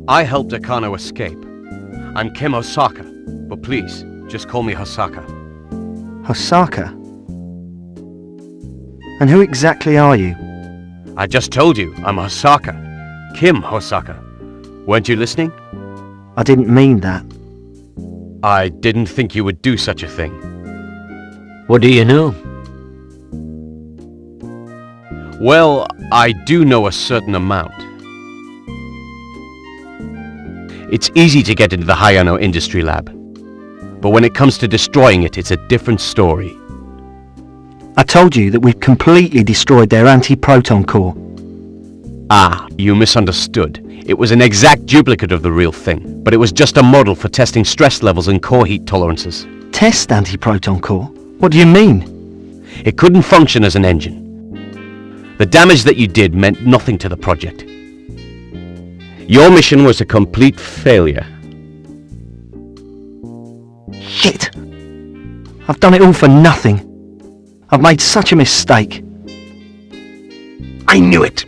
I helped Akano escape. I'm Kim Hosaka, but please, just call me Hosaka. Hosaka? And who exactly are you? I just told you, I'm Hosaka. Kim Hosaka. Weren't you listening? I didn't mean that. I didn't think you would do such a thing. What do you know? Well, I do know a certain amount. It's easy to get into the Hayano Industry Lab. But when it comes to destroying it, it's a different story. I told you that we've completely destroyed their anti-proton core. Ah, you misunderstood. It was an exact duplicate of the real thing, but it was just a model for testing stress levels and core heat tolerances. Test anti-proton core? What do you mean? It couldn't function as an engine. The damage that you did meant nothing to the project. Your mission was a complete failure. Shit! I've done it all for nothing. I've made such a mistake. I knew it.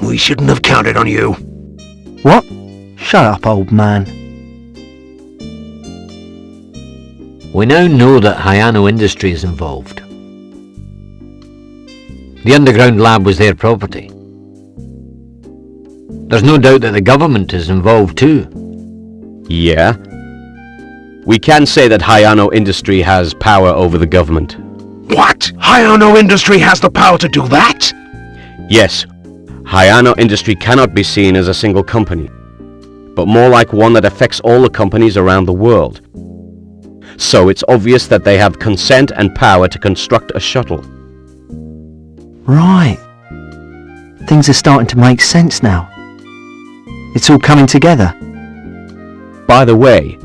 We shouldn't have counted on you. What? Shut up, old man. We now know that Hayano Industry is involved. The underground lab was their property. There's no doubt that the government is involved too. Yeah. We can say that Hayano Industry has power over the government. What? Hayano Industry has the power to do that? Yes. Hayano Industry cannot be seen as a single company, but more like one that affects all the companies around the world. So it's obvious that they have consent and power to construct a shuttle. Right. Things are starting to make sense now. It's all coming together. By the way,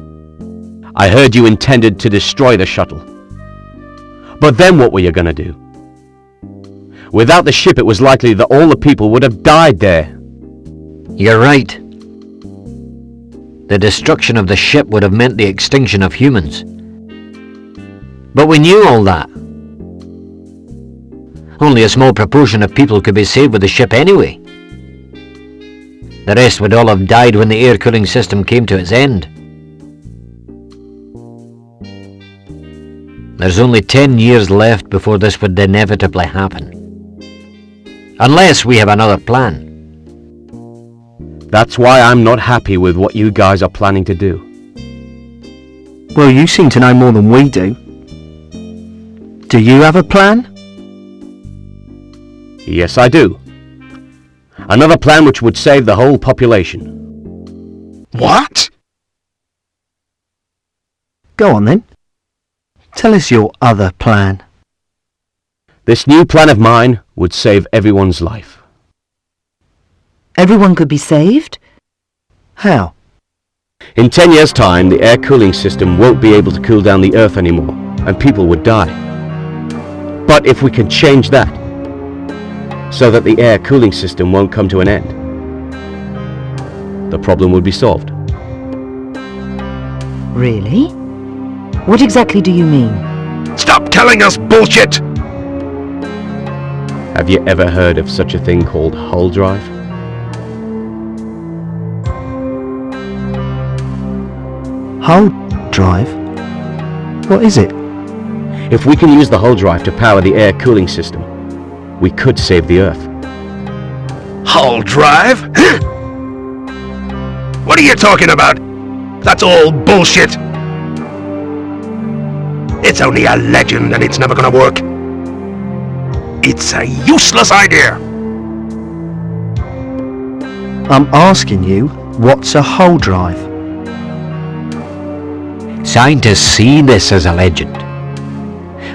I heard you intended to destroy the shuttle. But then what were you gonna do? Without the ship, it was likely that all the people would have died there. You're right. The destruction of the ship would have meant the extinction of humans. But we knew all that. Only a small proportion of people could be saved with the ship anyway. The rest would all have died when the air cooling system came to its end. There's only 10 years left before this would inevitably happen. Unless we have another plan. That's why I'm not happy with what you guys are planning to do. Well, you seem to know more than we do. Do you have a plan? Yes, I do. Another plan which would save the whole population. What? Go on then. Tell us your other plan. This new plan of mine would save everyone's life. Everyone could be saved? How? In 10 years' time, the air cooling system won't be able to cool down the Earth anymore, and people would die. But if we can change that, so that the air cooling system won't come to an end, the problem would be solved. Really? What exactly do you mean? Stop telling us bullshit! Have you ever heard of such a thing called hull drive? Hull drive? What is it? If we can use the hull drive to power the air cooling system, we could save the Earth. Hull drive? What are you talking about? That's all bullshit! It's only a legend and it's never gonna work. It's a useless idea! I'm asking you, what's a hull drive? Scientists see this as a legend.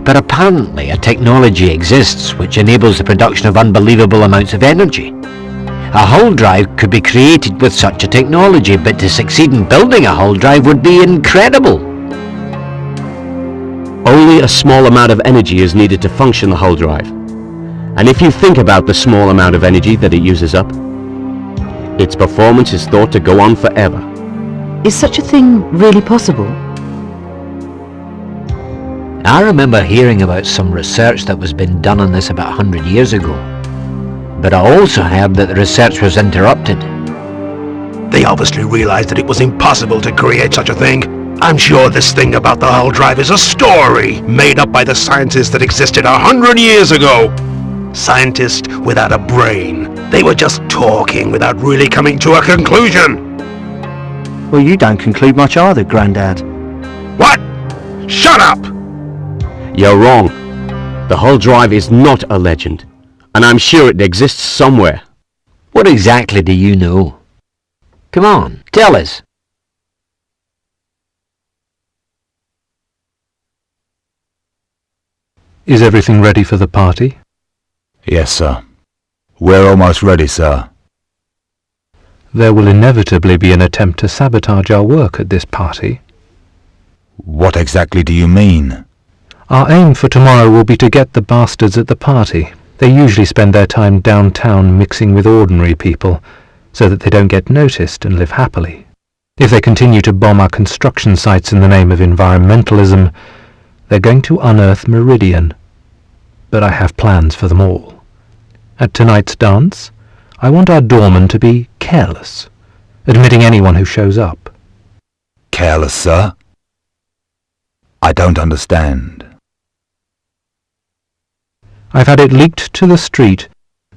But apparently a technology exists which enables the production of unbelievable amounts of energy. A hull drive could be created with such a technology, but to succeed in building a hull drive would be incredible. Only a small amount of energy is needed to function the hull drive. And if you think about the small amount of energy that it uses up, its performance is thought to go on forever. Is such a thing really possible? I remember hearing about some research that was being done on this about 100 years ago. But I also heard that the research was interrupted. They obviously realized that it was impossible to create such a thing. I'm sure this thing about the hull drive is a story made up by the scientists that existed 100 years ago. Scientists without a brain. They were just talking without really coming to a conclusion. Well, you don't conclude much either, Grandad. What? Shut up! You're wrong. The hull drive is not a legend, and I'm sure it exists somewhere. What exactly do you know? Come on, tell us. Is everything ready for the party? Yes, sir. We're almost ready, sir. There will inevitably be an attempt to sabotage our work at this party. What exactly do you mean? Our aim for tomorrow will be to get the bastards at the party. They usually spend their time downtown mixing with ordinary people, so that they don't get noticed and live happily. If they continue to bomb our construction sites in the name of environmentalism, they're going to unearth Meridian. But I have plans for them all. At tonight's dance, I want our doorman to be careless, admitting anyone who shows up. Careless, sir? I don't understand. I've had it leaked to the street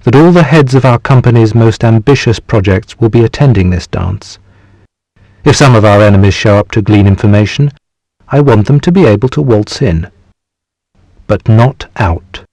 that all the heads of our company's most ambitious projects will be attending this dance. If some of our enemies show up to glean information, I want them to be able to waltz in, but not out.